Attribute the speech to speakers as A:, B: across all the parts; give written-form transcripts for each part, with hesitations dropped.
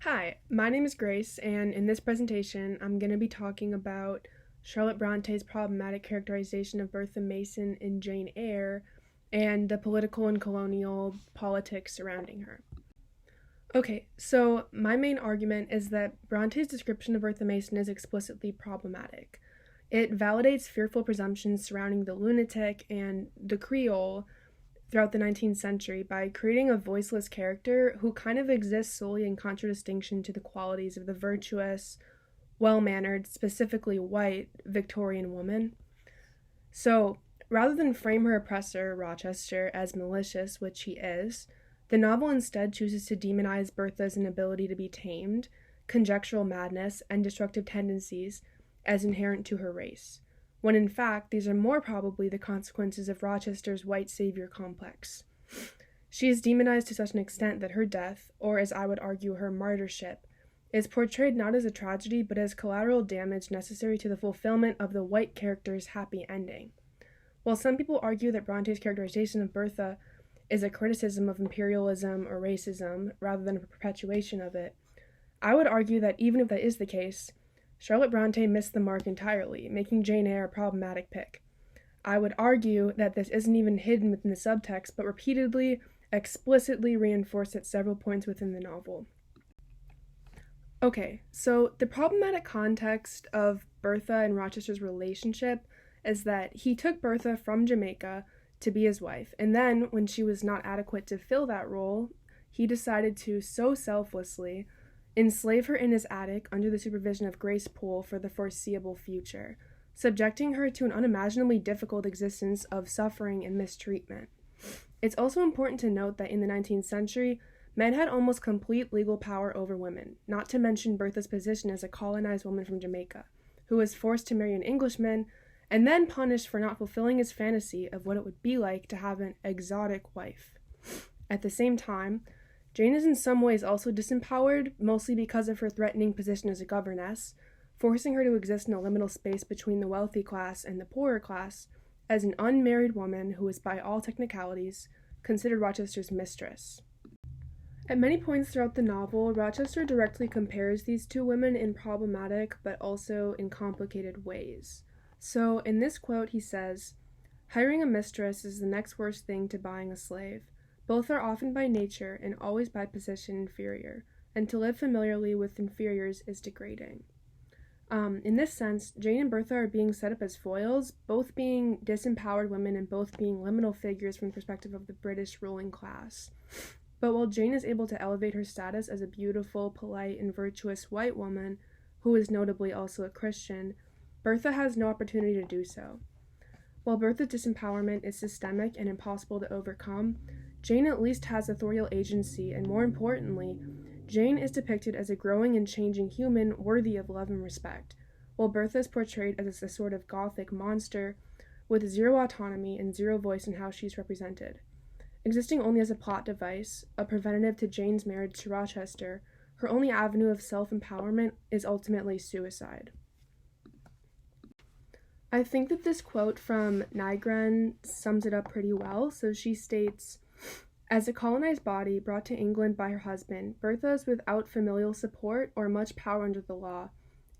A: Hi, my name is Grace, and in this presentation, I'm going to be talking about Charlotte Bronte's problematic characterization of Bertha Mason in Jane Eyre and the political and colonial politics surrounding her. Okay, so my main argument is that Bronte's description of Bertha Mason is explicitly problematic. It validates fearful presumptions surrounding the lunatic and the Creole throughout the 19th century by creating a voiceless character who kind of exists solely in contradistinction to the qualities of the virtuous, well-mannered, specifically white Victorian woman. So, rather than frame her oppressor, Rochester, as malicious, which he is, the novel instead chooses to demonize Bertha's inability to be tamed, conjectural madness, and destructive tendencies as inherent to her race, when in fact these are more probably the consequences of Rochester's white savior complex. She is demonized to such an extent that her death, or as I would argue her martyrship, is portrayed not as a tragedy but as collateral damage necessary to the fulfillment of the white character's happy ending. While some people argue that Bronte's characterization of Bertha is a criticism of imperialism or racism rather than a perpetuation of it, I would argue that even if that is the case, Charlotte Bronte missed the mark entirely, making Jane Eyre a problematic pick. I would argue that this isn't even hidden within the subtext, but repeatedly, explicitly reinforced at several points within the novel. Okay, so the problematic context of Bertha and Rochester's relationship is that he took Bertha from Jamaica to be his wife, and then, when she was not adequate to fill that role, he decided to so selflessly enslave her in his attic under the supervision of Grace Poole for the foreseeable future, subjecting her to an unimaginably difficult existence of suffering and mistreatment. It's also important to note that in the 19th century, men had almost complete legal power over women, not to mention Bertha's position as a colonized woman from Jamaica, who was forced to marry an Englishman and then punished for not fulfilling his fantasy of what it would be like to have an exotic wife. At the same time, Jane is in some ways also disempowered, mostly because of her threatening position as a governess, forcing her to exist in a liminal space between the wealthy class and the poorer class, as an unmarried woman who is by all technicalities considered Rochester's mistress. At many points throughout the novel, Rochester directly compares these two women in problematic but also in complicated ways. So, in this quote, he says, "Hiring a mistress is the next worst thing to buying a slave. Both are often by nature and always by position inferior, and to live familiarly with inferiors is degrading." In this sense, Jane and Bertha are being set up as foils, both being disempowered women and both being liminal figures from the perspective of the British ruling class. But while Jane is able to elevate her status as a beautiful, polite, and virtuous white woman, who is notably also a Christian, Bertha has no opportunity to do so. While Bertha's disempowerment is systemic and impossible to overcome, Jane at least has authorial agency, and more importantly, Jane is depicted as a growing and changing human worthy of love and respect, while Bertha is portrayed as a sort of gothic monster with zero autonomy and zero voice in how she's represented. Existing only as a plot device, a preventative to Jane's marriage to Rochester, her only avenue of self-empowerment is ultimately suicide. I think that this quote from Nygren sums it up pretty well. So she states, "As a colonized body brought to England by her husband, Bertha is without familial support or much power under the law.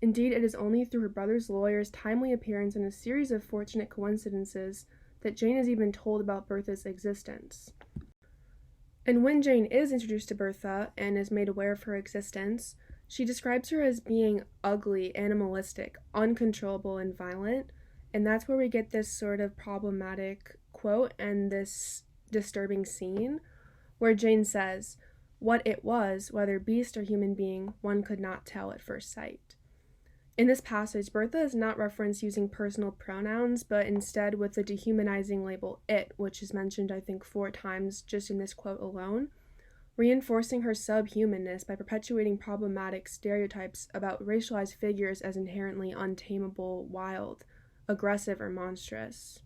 A: Indeed, it is only through her brother's lawyer's timely appearance and a series of fortunate coincidences that Jane is even told about Bertha's existence." And when Jane is introduced to Bertha and is made aware of her existence, she describes her as being ugly, animalistic, uncontrollable, and violent, and that's where we get this sort of problematic quote and this disturbing scene where Jane says, "What it was, whether beast or human being, one could not tell at first sight." In this passage, Bertha is not referenced using personal pronouns, but instead with the dehumanizing label it, which is mentioned I think 4 times just in this quote alone, reinforcing her subhumanness by perpetuating problematic stereotypes about racialized figures as inherently untamable, wild, aggressive, or monstrous.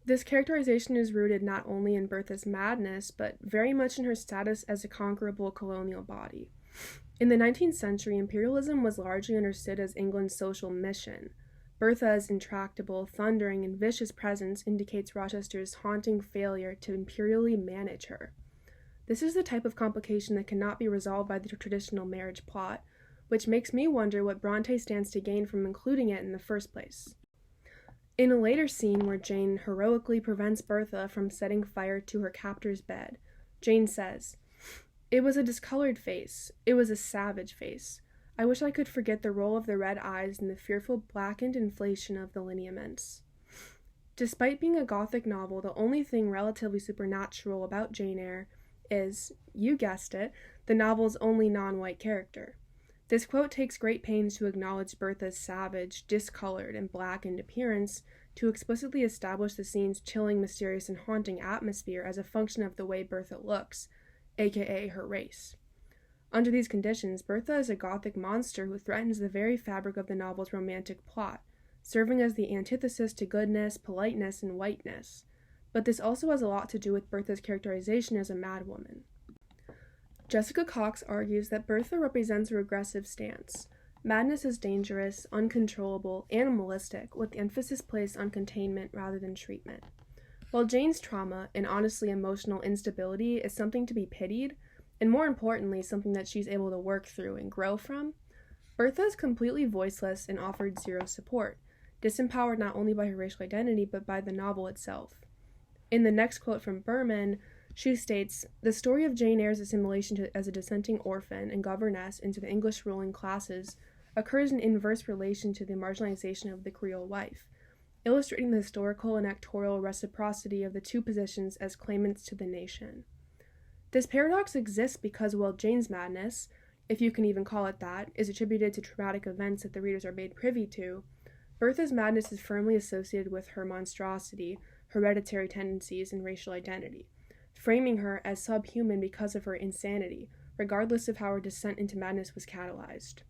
A: This characterization is rooted not only in Bertha's madness, but very much in her status as a conquerable colonial body. In the 19th century, imperialism was largely understood as England's social mission. Bertha's intractable, thundering, and vicious presence indicates Rochester's haunting failure to imperially manage her. This is the type of complication that cannot be resolved by the traditional marriage plot, which makes me wonder what Bronte stands to gain from including it in the first place. In a later scene where Jane heroically prevents Bertha from setting fire to her captor's bed, Jane says, "It was a discolored face. It was a savage face. I wish I could forget the roll of the red eyes and the fearful blackened inflation of the lineaments." Despite being a Gothic novel, the only thing relatively supernatural about Jane Eyre is, you guessed it, the novel's only non-white character. This quote takes great pains to acknowledge Bertha's savage, discolored, and blackened appearance to explicitly establish the scene's chilling, mysterious, and haunting atmosphere as a function of the way Bertha looks, aka her race. Under these conditions, Bertha is a Gothic monster who threatens the very fabric of the novel's romantic plot, serving as the antithesis to goodness, politeness, and whiteness. But this also has a lot to do with Bertha's characterization as a madwoman. Jessica Cox argues that Bertha represents a regressive stance. Madness is dangerous, uncontrollable, animalistic, with emphasis placed on containment rather than treatment. While Jane's trauma and honestly emotional instability is something to be pitied, and more importantly, something that she's able to work through and grow from, Bertha is completely voiceless and offered zero support, disempowered not only by her racial identity but by the novel itself. In the next quote from Berman, she states, "The story of Jane Eyre's assimilation as a dissenting orphan and governess into the English ruling classes occurs in inverse relation to the marginalization of the Creole wife, illustrating the historical and actorial reciprocity of the two positions as claimants to the nation." This paradox exists because while Jane's madness, if you can even call it that, is attributed to traumatic events that the readers are made privy to, Bertha's madness is firmly associated with her monstrosity, hereditary tendencies, and racial identity, framing her as subhuman because of her insanity, regardless of how her descent into madness was catalyzed.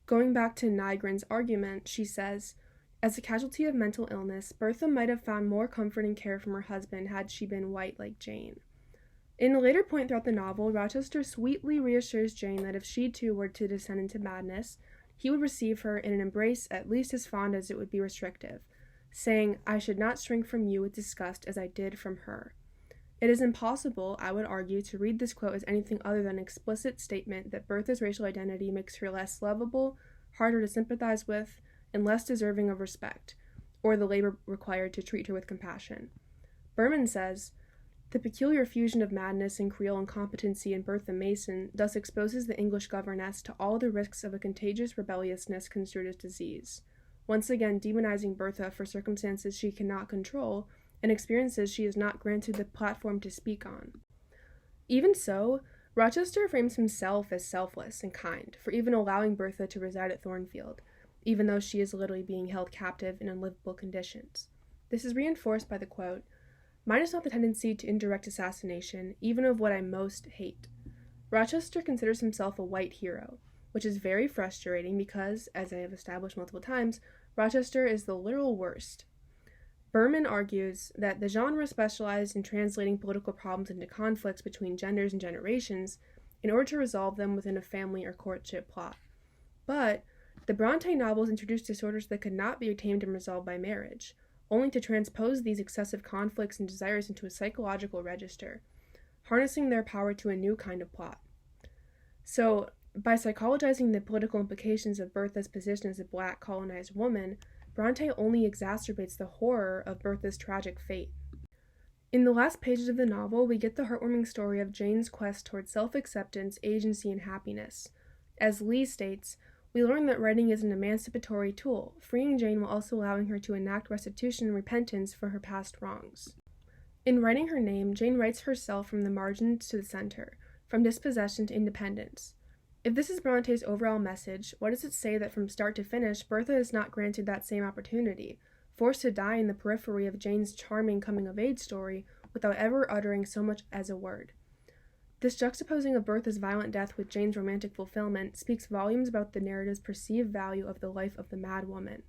A: Going back to Nygren's argument, she says, "As a casualty of mental illness, Bertha might have found more comfort and care from her husband had she been white like Jane." In a later point throughout the novel, Rochester sweetly reassures Jane that if she too were to descend into madness, he would receive her in an embrace at least as fond as it would be restrictive, saying, "I should not shrink from you with disgust as I did from her." It is impossible, I would argue, to read this quote as anything other than an explicit statement that Bertha's racial identity makes her less lovable, harder to sympathize with, and less deserving of respect, or the labor required to treat her with compassion. Berman says, "The peculiar fusion of madness and Creole incompetency in Bertha Mason thus exposes the English governess to all the risks of a contagious rebelliousness construed as disease, once again demonizing Bertha for circumstances she cannot control and experiences she is not granted the platform to speak on." Even so, Rochester frames himself as selfless and kind for even allowing Bertha to reside at Thornfield, even though she is literally being held captive in unlivable conditions. This is reinforced by the quote, "Mine is not the tendency to indirect assassination, even of what I most hate." Rochester considers himself a white hero, which is very frustrating because, as I have established multiple times, Rochester is the literal worst. Berman argues that the genre specialized in translating political problems into conflicts between genders and generations in order to resolve them within a family or courtship plot. But the Bronte novels introduced disorders that could not be tamed and resolved by marriage, only to transpose these excessive conflicts and desires into a psychological register, harnessing their power to a new kind of plot. So, by psychologizing the political implications of Bertha's position as a black colonized woman, Bronte only exacerbates the horror of Bertha's tragic fate. In the last pages of the novel, we get the heartwarming story of Jane's quest towards self-acceptance, agency, and happiness. As Lee states, we learn that writing is an emancipatory tool, freeing Jane while also allowing her to enact restitution and repentance for her past wrongs. In writing her name, Jane writes herself from the margins to the center, from dispossession to independence. If this is Bronte's overall message, what does it say that from start to finish, Bertha is not granted that same opportunity, forced to die in the periphery of Jane's charming coming-of-age story without ever uttering so much as a word? This juxtaposing of Bertha's violent death with Jane's romantic fulfillment speaks volumes about the narrative's perceived value of the life of the mad woman.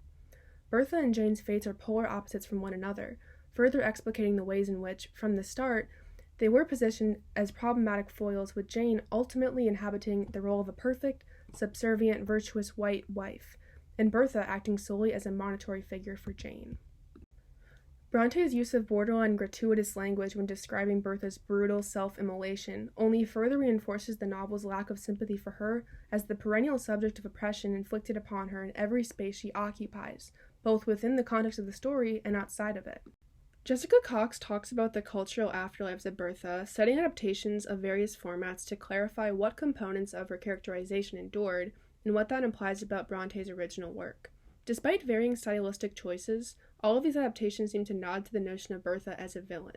A: Bertha and Jane's fates are polar opposites from one another, further explicating the ways in which, from the start, they were positioned as problematic foils, with Jane ultimately inhabiting the role of a perfect, subservient, virtuous white wife, and Bertha acting solely as a monitory figure for Jane. Bronte's use of borderline gratuitous language when describing Bertha's brutal self-immolation only further reinforces the novel's lack of sympathy for her as the perennial subject of oppression inflicted upon her in every space she occupies, both within the context of the story and outside of it. Jessica Cox talks about the cultural afterlives of Bertha, studying adaptations of various formats to clarify what components of her characterization endured and what that implies about Bronte's original work. Despite varying stylistic choices, all of these adaptations seem to nod to the notion of Bertha as a villain.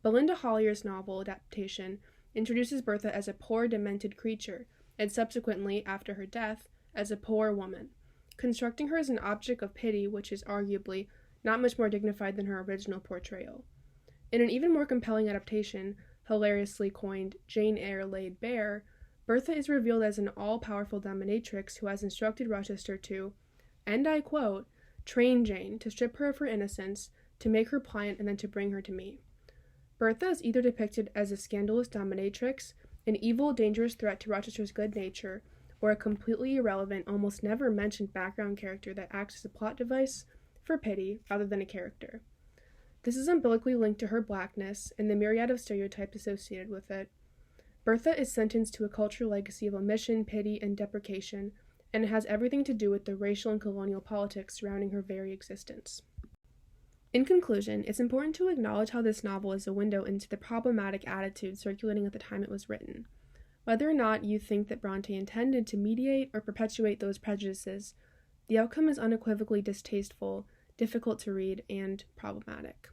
A: Belinda Hollier's novel adaptation introduces Bertha as a poor, demented creature, and subsequently, after her death, as a poor woman, constructing her as an object of pity which is arguably not much more dignified than her original portrayal. In an even more compelling adaptation, hilariously coined Jane Eyre Laid Bare, Bertha is revealed as an all-powerful dominatrix who has instructed Rochester to, and I quote, train Jane to strip her of her innocence, to make her pliant, and then to bring her to me. Bertha is either depicted as a scandalous dominatrix, an evil, dangerous threat to Rochester's good nature, or a completely irrelevant, almost never mentioned background character that acts as a plot device for pity rather than a character. This is umbilically linked to her blackness and the myriad of stereotypes associated with it. Bertha is sentenced to a cultural legacy of omission, pity, and deprecation, and it has everything to do with the racial and colonial politics surrounding her very existence. In conclusion, it's important to acknowledge how this novel is a window into the problematic attitude circulating at the time it was written. Whether or not you think that Bronte intended to mediate or perpetuate those prejudices, the outcome is unequivocally distasteful, difficult to read, and problematic.